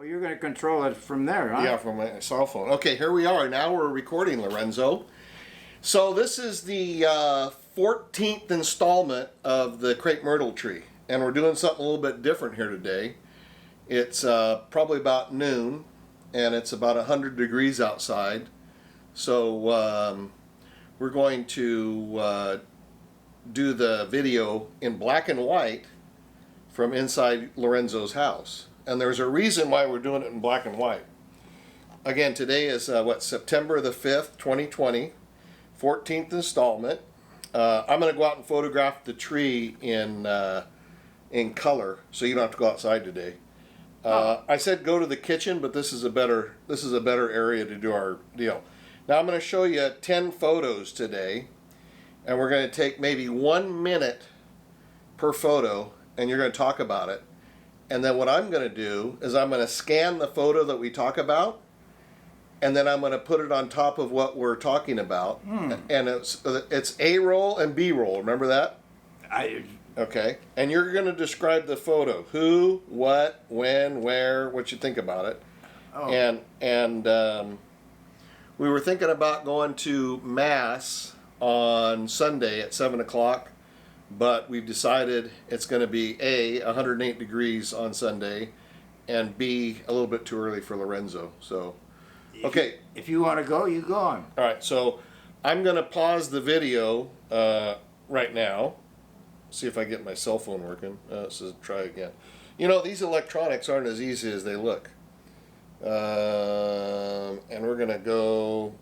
Oh, you're going to control it from there, huh? Yeah, from my cell phone. Okay, here we are. Now we're recording, Lorenzo. So this is the 14th installment of the Crepe Myrtle tree. And we're doing something a little bit different here today. It's probably about noon, and it's about 100 degrees outside. So we're going to do the video in black and white from inside Lorenzo's house. And there's a reason why we're doing it in black and white. Again, today is September the 5th, 2020, 14th installment. I'm going to go out and photograph the tree in color, so you don't have to go outside today. I said go to the kitchen, but this is a better area to do our deal. Now I'm going to show you 10 photos today, and we're going to take maybe 1 minute per photo, and you're going to talk about it. And then what I'm going to do is I'm going to scan the photo that we talk about, and then I'm going to put it on top of what we're talking about. And it's A roll and B roll. Remember that? Okay. And you're going to describe the photo: who, what, when, where, what you think about it. Oh. And we were thinking about going to Mass on Sunday at 7 o'clock. But we've decided it's going to be A, 108 degrees on Sunday, and B, a little bit too early for Lorenzo. So, okay. If you want to go, you go on. All right, so I'm going to pause the video right now. See if I get my cell phone working. So try again. You know, these electronics aren't as easy as they look. And we're going to go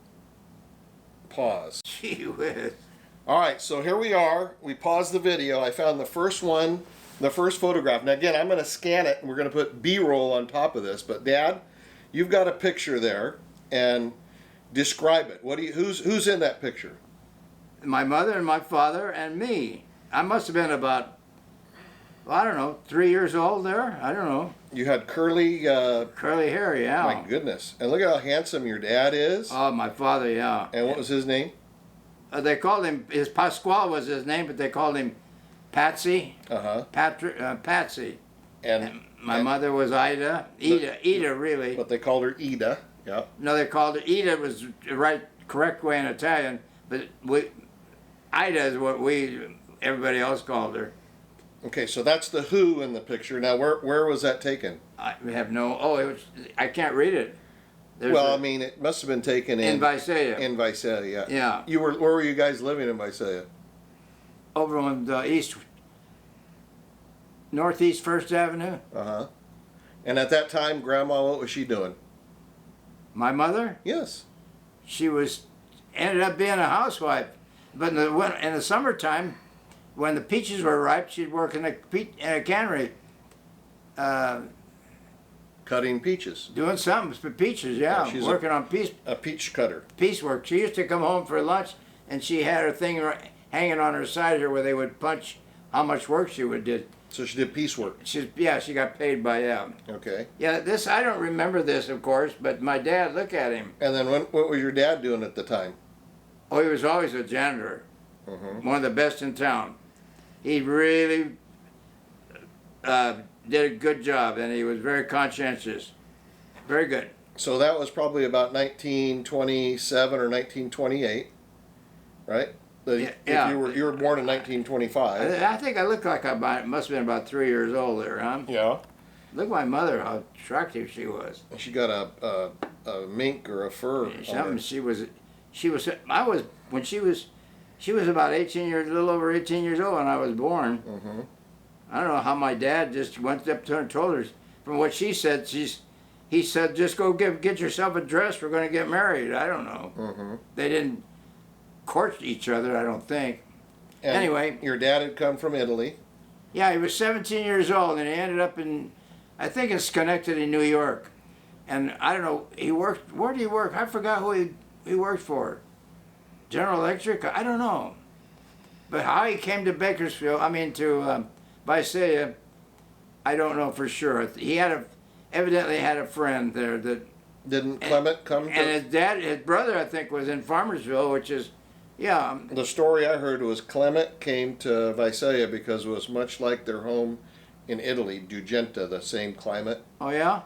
pause. Gee whiz. All right, so here we are. We paused the video. I found the first one, the first photograph. Now again, I'm going to scan it, and we're going to put B-roll on top of this. But Dad, you've got a picture there, and describe it. Who's in that picture? My mother and my father and me. I must have been about, I don't know, 3 years old there. I don't know. You had curly hair, yeah. My goodness. And look at how handsome your dad is. Oh, my father, yeah. And what was his name? They called him, Pasquale was his name, but they called him Patsy. Patsy. And my mother was Ida. Ida, really. But they called her Ida. Yeah. No, they called her Ida. Was the correct way in Italian, but Ida is what everybody else called her. Okay, so that's the who in the picture. Now, where was that taken? I have no. Oh, I can't read it. I mean, it must have been taken in Visalia. In Visalia, yeah. Yeah. Where were you guys living in Visalia? Over on the northeast First Avenue. And at that time, Grandma, what was she doing? My mother? Yes. She ended up being a housewife, but in the summertime, when the peaches were ripe, she'd work in a cannery. Cutting peaches. Doing something for peaches, yeah. She's working on a peach cutter. Piecework. She used to come home for lunch, and she had her thing hanging on her side here where they would punch how much work she did. So she did piecework. She got paid by them. Okay. Yeah, I don't remember this, of course, but my dad, look at him. And then what was your dad doing at the time? Oh, he was always a janitor. One of the best in town. He really did a good job, and he was very conscientious. Very good. So that was probably about 1927 or 1928, right? Yeah. You were born in 1925. I think I look like I must have been about 3 years old there, huh? Yeah. Look at my mother, how attractive she was. She got a mink or a fur. Something. She was about 18 years, a little over 18 years old when I was born. I don't know how my dad just went up to her and told her. From what she said, he said, just go get yourself a dress. We're going to get married. I don't know. They didn't court each other, I don't think. And anyway. Your dad had come from Italy. Yeah, he was 17 years old, and he ended up I think in Schenectady, New York. And I don't know, where did he work? I forgot who he worked for. General Electric? I don't know. But how he came to Bakersfield, to Visalia, I don't know for sure. He evidently had a friend there that... Didn't Clement come to... And his brother, I think, was in Farmersville, which is, yeah. The story I heard was Clement came to Visalia because it was much like their home in Italy, Dugenta, the same climate. Oh, yeah?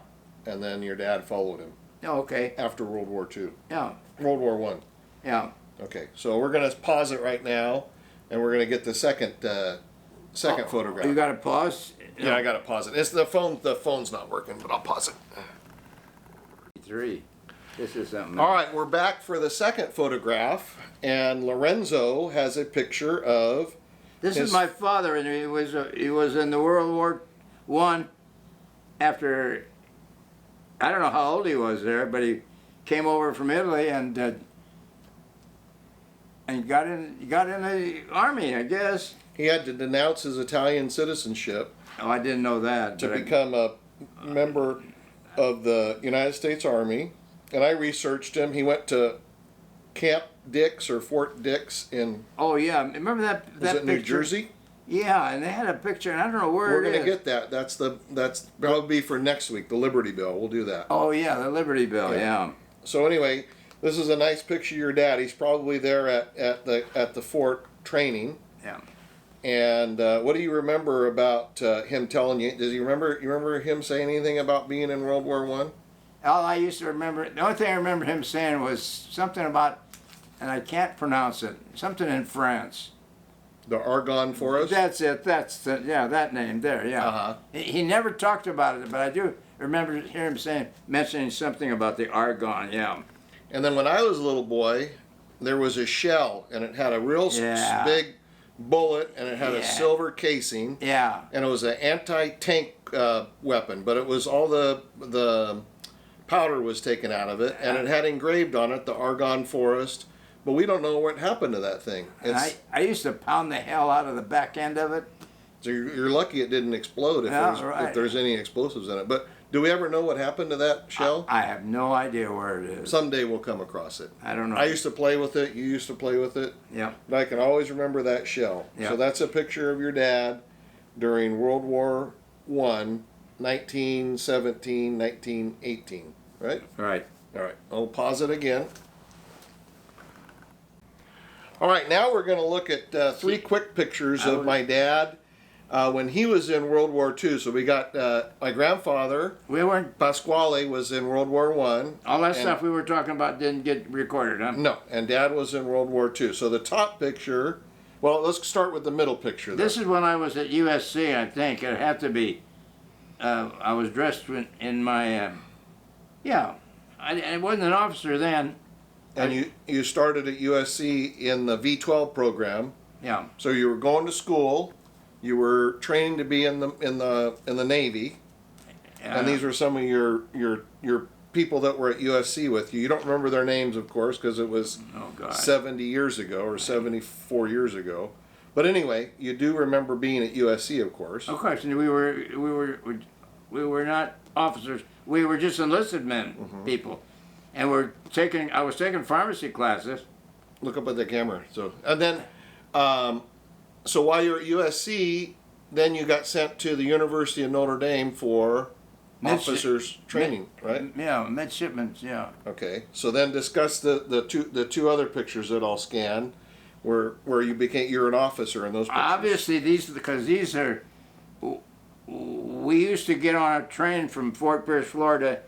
and then your dad followed him Oh, okay. after World War II. Yeah. World War One. Yeah. Okay, so we're gonna pause it right now, and we're gonna get the second photograph. You got to pause. Yeah, I gotta pause it. It's the phone. The phone's not working, but I'll pause it. 3. This is something. All right, we're back for the second photograph, and Lorenzo has a picture of. This his- is my father, and he was in the World War One. After, I don't know how old he was there, but he came over from Italy and got in the army, I guess. He had to denounce his Italian citizenship Oh, I didn't know that. to but become a member of the United States Army, and I researched him. He went to Camp Dix or Fort Dix in. Oh yeah, remember that Is that it picture? New Jersey? Yeah, and they had a picture, and I don't know where We're it gonna is. get that. That's probably for next week. The Liberty Bell. We'll do that. Oh yeah, the Liberty Bell. Yeah. Yeah. So anyway, this is a nice picture of your dad. He's probably there at the fort training. Yeah. And what do you remember about him telling you? Does he remember? You remember him saying anything about being in World War One? All I used to remember, the only thing I remember him saying was something about, and I can't pronounce it, something in France. The Argonne Forest. That's it. Yeah, that name there. Yeah. Uh-huh. He never talked about it, but I do remember hearing him mentioning something about the Argonne. Yeah. And then when I was a little boy, there was a shell, and it had a real Yeah. big bullet, and it had a Yeah. silver casing, Yeah. and it was an anti-tank weapon, but it was all the powder was taken out of it, and it had engraved on it the Argonne Forest. But we don't know what happened to that thing. And I used to pound the hell out of the back end of it. So you're lucky it didn't explode Yeah, if right. there's any explosives in it. But do we ever know what happened to that shell? I have no idea where it is. Someday we'll come across it. I don't know. I used to play with it. You used to play with it. Yeah. But I can always remember that shell. Yeah. So that's a picture of your dad during World War I, 1917, 1918. Right? Right. All right. I'll pause it again. All right. Now we're going to look at 3 quick pictures of my dad when he was in World War II. So we got my grandfather, We weren't. Pasquale, was in World War I. All that And- stuff we were talking about didn't get recorded, huh? No, and Dad was in World War II. So the top picture, well, let's start with the middle picture. Then. This is when I was at USC, I think. It had to be. I was dressed in my. Yeah. I wasn't an officer then. And you started at USC in the V12 program. Yeah. So you were going to school, you were training to be in the Navy, and these were some of your people that were at USC with you. You don't remember their names, of course, because it was Oh God. 70 years ago or 74 years ago. But anyway, you do remember being at USC, of course. Of course, and we were not officers. We were just enlisted men, people, and I was taking pharmacy classes. Look up at the camera. So and then, so while you're at USC, then you got sent to the University of Notre Dame for officers training, right? Yeah, midshipmen. Yeah. Okay. So then discuss the two other pictures that I'll scan, where you're an officer in those pictures. Obviously, these are. We used to get on a train from Fort Pierce, Florida,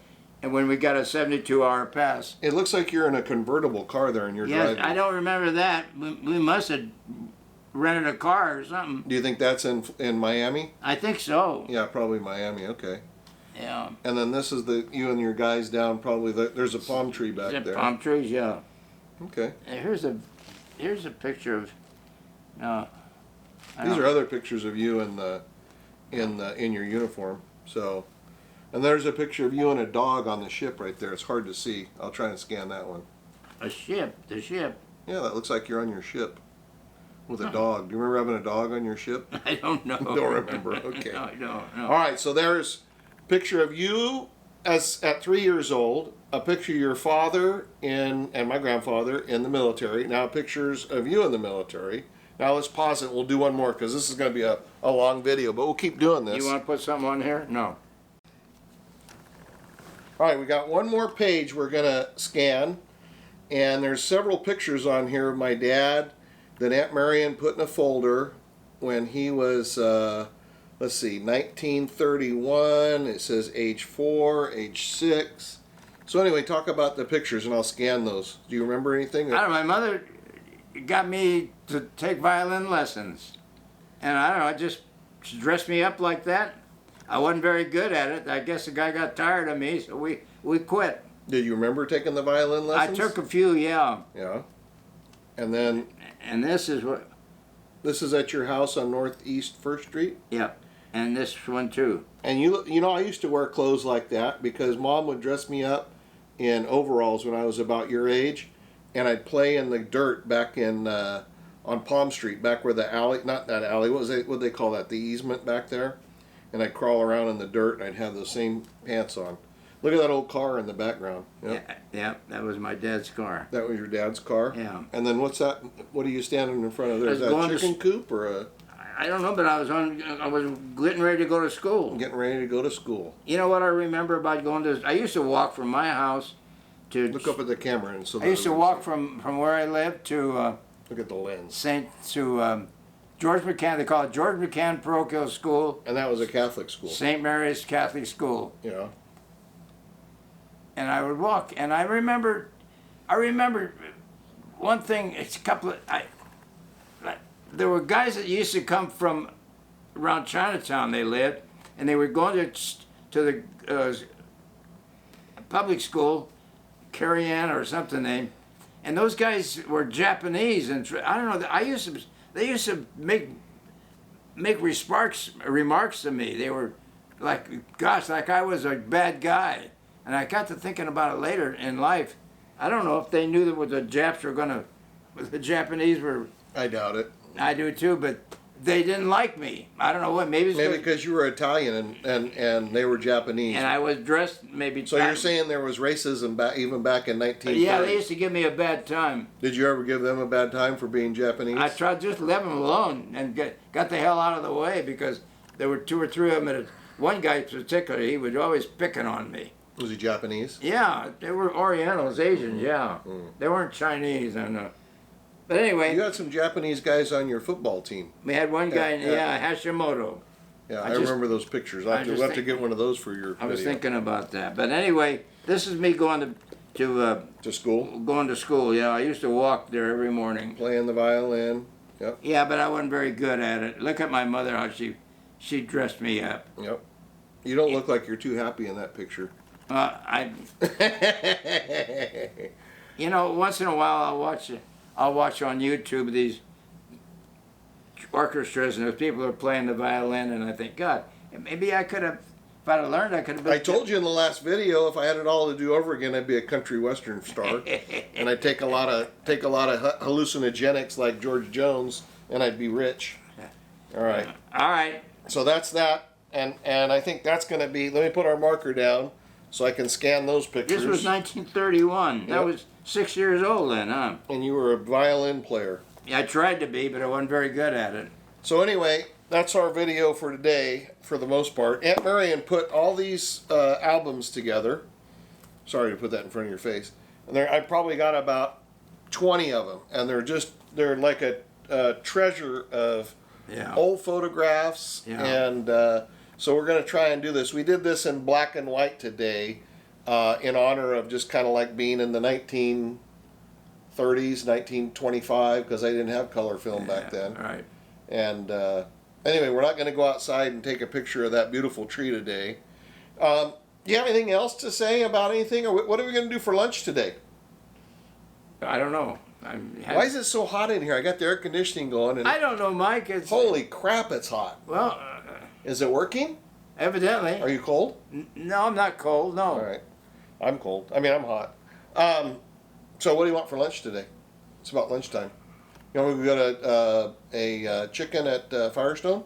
and when we got a 72-hour pass. It looks like you're in a convertible car there, and you're Yes, driving. I don't remember that. We must have rented a car or something. Do you think that's in Miami? I think so. Yeah, probably Miami. Okay. Yeah. And then this is you and your guys down. Probably there's a palm tree back The there. palm trees, yeah. Okay. And here's a picture of. These are other pictures of you in your uniform. So, and there's a picture of you and a dog on the ship right there. It's hard to see. I'll try and scan that one. A ship. The ship. Yeah, that looks like you're on your ship with a dog. Do you remember having a dog on your ship? I don't know. Don't remember. Okay. No, I don't. No. All right. So there's a picture of you at 3 years old. A picture of your father and my grandfather in the military. Now pictures of you in the military. Now let's pause it. We'll do one more because this is going to be a long video, but we'll keep doing this. You want to put something on here? No. All right, we got one more page we're going to scan, and there's several pictures on here of my dad that Aunt Marion put in a folder when he was let's see, 1931. It says age 4, age 6. So anyway, talk about the pictures and I'll scan those. Do you remember anything? I don't know, my mother got me to take violin lessons. And I don't know, she dressed me up like that. I wasn't very good at it. I guess the guy got tired of me, so we quit. Did you remember taking the violin lessons? I took a few, yeah. Yeah. And then... And this is what... This is at your house on Northeast 1st Street? Yeah. And this one too. And you know, I used to wear clothes like that because Mom would dress me up in overalls when I was about your age, and I'd play in the dirt back in on Palm Street, back where the alley, not that alley, what they call that, the easement back there, and I'd crawl around in the dirt and I'd have those same pants on. Look at that old car in the background. Yep. Yeah, that was my dad's car. That was your dad's car? Yeah. And then what's that? What are you standing in front of there? Is that a chicken coop or a... I don't know, but I was getting ready to go to school. Getting ready to go to school. You know what I remember about going to... I used to walk from my house to... Look up at the camera and so... I used to walk from where I lived to... Look at the lens. George McCann, they call it George McCann Parochial School. And that was a Catholic school. St. Mary's Catholic School. Yeah. And I would walk, and I remember one thing. It's a couple of there were guys that used to come from around Chinatown. They lived, and they were going to the public school, Kern or something name, and those guys were Japanese, and I don't know. They used to make remarks to me. They were like, gosh, like I was a bad guy. And I got to thinking about it later in life. I don't know if they knew that what the Japanese were. I doubt it. I do too, but they didn't like me. I don't know what. Maybe because you were Italian and they were Japanese. And I was dressed maybe. So you're saying there was racism even back in 1930? Yeah, they used to give me a bad time. Did you ever give them a bad time for being Japanese? I tried to just leave them alone and got the hell out of the way because there were 2 or 3 of them. One guy in particular, he was always picking on me. Was he Japanese? Yeah, they were Orientals, Asians, yeah. They weren't Chinese. But anyway. You had some Japanese guys on your football team. We had one guy, Hashimoto. Yeah, I remember those pictures. We'll have to get one of those for your video. I was thinking about that. But anyway, this is me going to school? Going to school, yeah. I used to walk there every morning. Playing the violin. Yep. Yeah, but I wasn't very good at it. Look at my mother, how she dressed me up. Yep. You don't look like you're too happy in that picture. You know, once in a while I'll watch on YouTube these orchestras and those people are playing the violin, and I think, God, maybe I could have, if I'd have learned, I could have been. I told you in the last video, if I had it all to do over again, I'd be a country western star, and I'd take a lot of hallucinogenics like George Jones, and I'd be rich. All right. All right. So that's that, and I think that's going to be. Let me put our marker down. So I can scan those pictures. This was 1931. Yep. That was 6 years old then, huh? And you were a violin player. Yeah, I tried to be, but I wasn't very good at it. So anyway, that's our video for today, for the most part. Aunt Marion put all these albums together. Sorry to put that in front of your face. And I probably got about 20 of them. And they're like a treasure of old photographs and... So we're going to try and do this. We did this in black and white today in honor of just kind of like being in the 1930s, 1925, because I didn't have color film back then. Right. And anyway, we're not going to go outside and take a picture of that beautiful tree today. Do you have anything else to say about anything? Or what are we going to do for lunch today? I don't know. Why is it so hot in here? I got the air conditioning going. And I don't know, Mike. Holy crap, it's hot. Well... Is it working? Evidently. Are you cold? No, I'm not cold, no. All right. I'm cold. I mean, I'm hot. So what do you want for lunch today? It's about lunchtime. You want to go to a chicken at Firestone?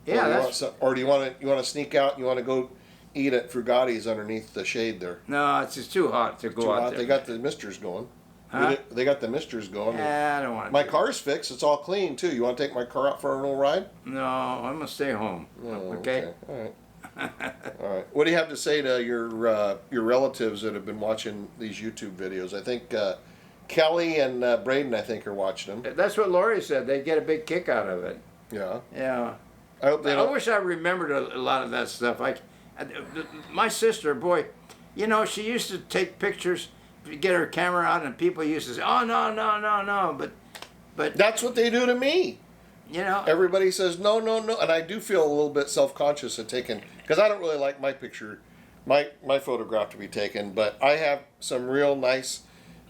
Yeah, or do you want to sneak out and you want to go eat at Frugatti's underneath the shade there? No, it's just too hot to go out there. They got the misters going. Huh? They got the misters going. Yeah, I don't want to. My car's fixed. It's all clean, too. You want to take my car out for a little ride? No, I'm going to stay home. Oh, okay? All right. All right. What do you have to say to your relatives that have been watching these YouTube videos? I think Kelly and Braden, I think, are watching them. That's what Lori said. They get a big kick out of it. Yeah. Yeah. I hope they I don't. wish I remembered a lot of that stuff. My sister, boy, you know, she used to take pictures, get her camera out, and people used to say, "Oh no, no, no, no," but That's what they do to me. you know, Everybody says no, no, no, and I do feel a little bit self-conscious of taking, because I don't really like my picture, my photograph to be taken. But I have some real nice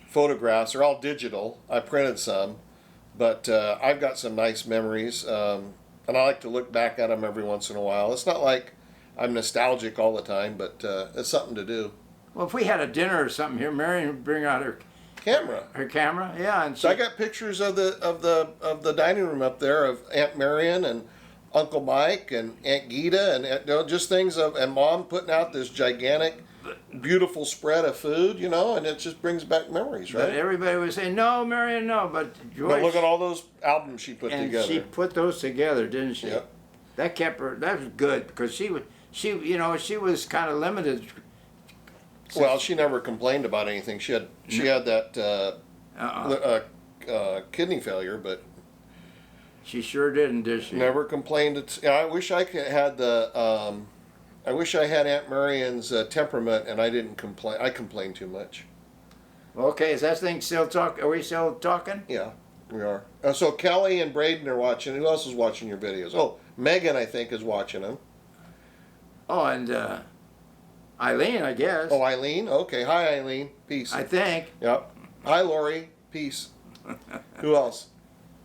photographs. They're all digital. I printed some, but I've got some nice memories, and I like to look back at them every once in a while. It's not like I'm nostalgic all the time, but it's something to do. well, if we had a dinner or something here, Marion would bring out her camera, yeah, and So I got pictures of the dining room up there of Aunt Marion and Uncle Mike and Aunt Gita and you know, just things of, and Mom putting out this gigantic, beautiful spread of food, you know, and it just brings back memories, But right? everybody would say, "No, Marion, no," but Joyce, But look at all those albums she put and together. she put those together, didn't she? Yep. That kept her. That was good because she was kind of limited. Well, she never complained about anything. She had that kidney failure, but She sure didn't, did she? never complained. I wish I could had the. I wish I had Aunt Marion's temperament, and I didn't complain. I complain too much. Okay, is that thing still talk? Are we still talking? Yeah, we are. So Kelly and Braden are watching. Who else is watching your videos? Oh, Megan, I think, is watching them. Oh, and Eileen, I guess. Oh, Eileen. Okay, hi Eileen. Peace. I think. Yep. Hi Lori. Peace. Who else?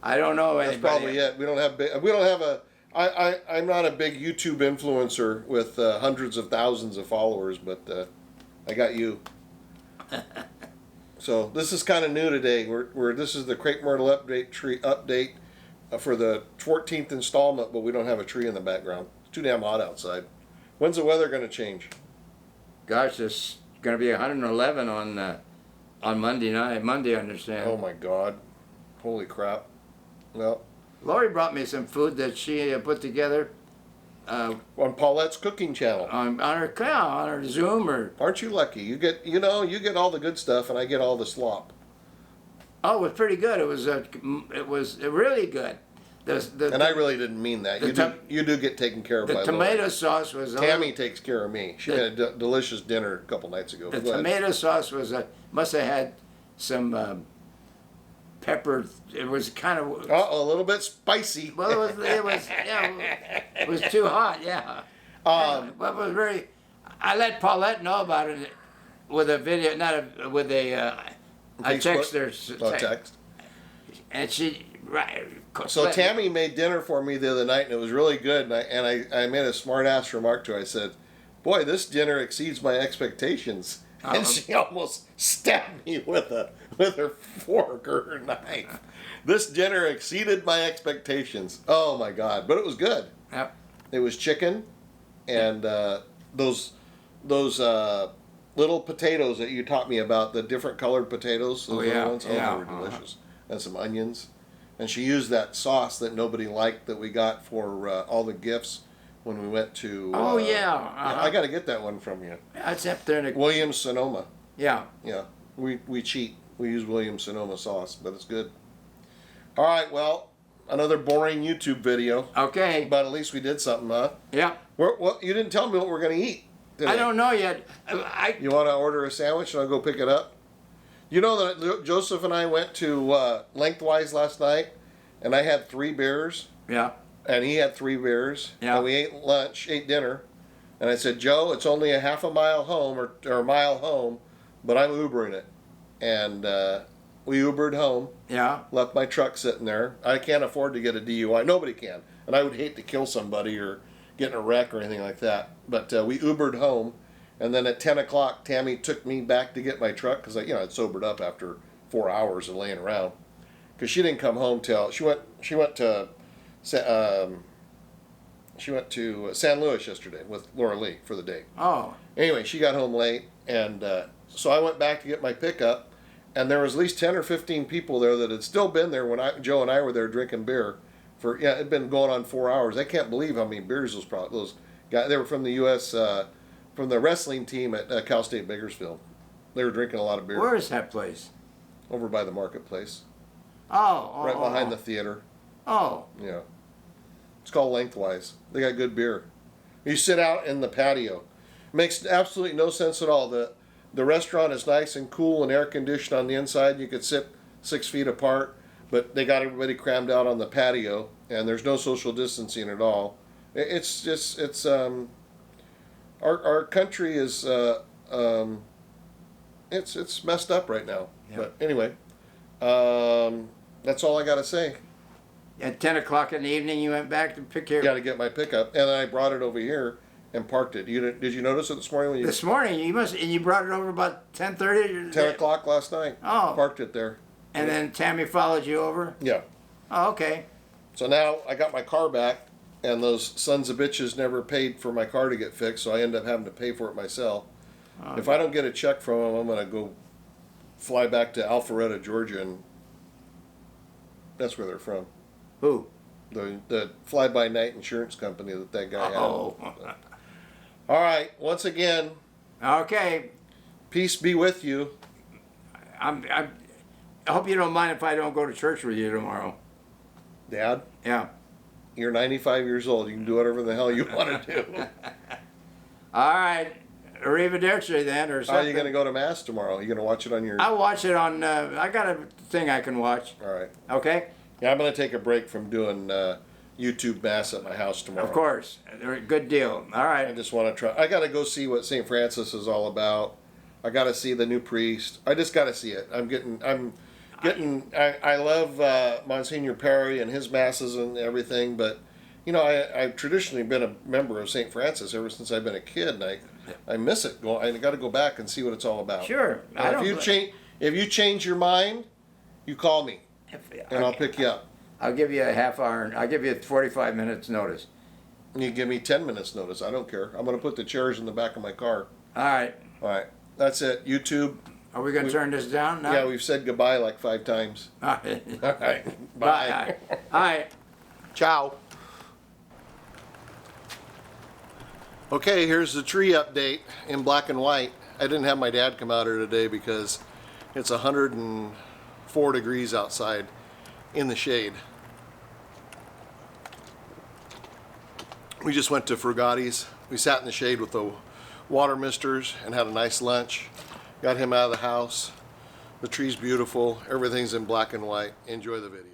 I don't know That's anybody. probably it. We don't have a. I'm not a big YouTube influencer with hundreds of thousands of followers, but I got you. So this is kind of new today. This is the Crepe Myrtle update for the 14th installment, but we don't have a tree in the background. It's too damn hot outside. When's the weather going to change? Gosh, it's going to be 111 on Monday night. Monday, I understand. Oh my God! Holy crap! Well, Lori brought me some food that she put together on Paulette's cooking channel. on her Zoom or. Aren't you lucky? You get all the good stuff, and I get all the slop. Oh, it was pretty good. It was really good. And I really didn't mean that. You do get taken care of by the tomato Lori. sauce was. Tammy takes care of me. She had a delicious dinner a couple nights ago. The Go ahead. tomato sauce was must have had some pepper. It was kind of. A little bit spicy. Well, it was too hot. Yeah. But it was very. I let Paulette know about it with a video, with a text her. Text. And she. Right. So Tammy made dinner for me the other night, and it was really good. And I made a smart ass remark to her. I said, "Boy, this dinner exceeds my expectations." And she almost stabbed me with her fork or her knife. This dinner exceeded my expectations. Oh my God! But it was good. Yep. It was chicken, and those little potatoes that you taught me about, the different colored potatoes. Those little ones. yeah. They were delicious. And some onions. And she used that sauce that nobody liked that we got for all the gifts when we went to. Oh yeah. I got to get that one from you. That's up there in the. Williams Sonoma. Yeah. Yeah, we cheat. We use Williams Sonoma sauce, but it's good. All right, well, another boring YouTube video, Okay. but at least we did something, huh? Yeah. Well, you didn't tell me what we're gonna eat today. I don't know yet. You want to order a sandwich and I'll go pick it up? You know that Joseph and I went to Lengthwise last night, and I had 3 beers, Yeah. and he had 3 beers, Yeah. and we ate dinner, and I said, Joe, it's only a half a mile home or a mile home, but I'm Ubering it, and we Ubered home. Yeah. Left my truck sitting there. I can't afford to get a DUI. Nobody can, and I would hate to kill somebody or get in a wreck or anything like that. But we Ubered home. And then at 10 o'clock, Tammy took me back to get my truck because I'd sobered up after 4 hours of laying around. Because she didn't come home till she went to San Luis yesterday with Laura Lee for the day. Oh. Anyway, she got home late, and so I went back to get my pickup, and there was at least 10 or 15 people there that had still been there when Joe and I were there drinking beer. It'd been going on 4 hours. I can't believe how many beers those guys. They were from the U.S. From the wrestling team at Cal State Bakersfield. They were drinking a lot of beer. Where is that place? Over by the marketplace. Oh. Right behind the theater. Oh. Yeah. It's called Lengthwise. They got good beer. You sit out in the patio. Makes absolutely no sense at all. The restaurant is nice and cool and air conditioned on the inside. You could sit 6 feet apart, but they got everybody crammed out on the patio, and there's no social distancing at all. It's just our country is it's messed up right now. Yeah. But anyway, that's all I got to say. At 10 o'clock in the evening, you went back to pick your... Got to get my pickup, and I brought it over here and parked it. Did you notice it this morning when you? This morning, and you brought it over about 10:30? 10 o'clock last night. Oh. Parked it there. And then Tammy followed you over? Yeah. Oh, okay. So now I got my car back, and those sons of bitches never paid for my car to get fixed, so I end up having to pay for it myself. Oh. If I don't get a check from them, I'm going to go fly back to Alpharetta, Georgia, and that's where they're from. Who? The fly-by-night insurance company that guy had. Oh. All right. Once again, Okay. peace be with you. I hope you don't mind if I don't go to church with you tomorrow. Dad, Yeah. you're 95 years old. You can do whatever the hell you want to do. All right. Arrivederci then, or How something. are you going to go to Mass tomorrow? You going to watch it on your... I'll watch it on, I got a thing I can watch. All right. Okay? Yeah, I'm going to take a break from doing YouTube Mass at my house tomorrow. Of course. Good deal. All I right. just want to try. I got to go see what St. Francis is all about. I got to see the new priest. I just got to see it. I love Monsignor Perry and his masses and everything, but you know, I've traditionally been a member of St. Francis ever since I've been a kid, and I miss it. I got to go back and see what it's all about. Sure. And if you change your mind, you call me, and I'll pick you up. I'll give you a half hour. I'll give you 45 minutes notice. You give me 10 minutes notice. I don't care. I'm going to put the chairs in the back of my car. All right. All right. That's it. YouTube. Are we going to turn this down now? Yeah, we've said goodbye like 5 times. All right. All right. Bye. All right. Ciao. Okay, here's the tree update in black and white. I didn't have my dad come out here today because it's 104 degrees outside in the shade. We just went to Frugati's. We sat in the shade with the water misters and had a nice lunch. Got him out of the house. The tree's beautiful. Everything's in black and white. Enjoy the video.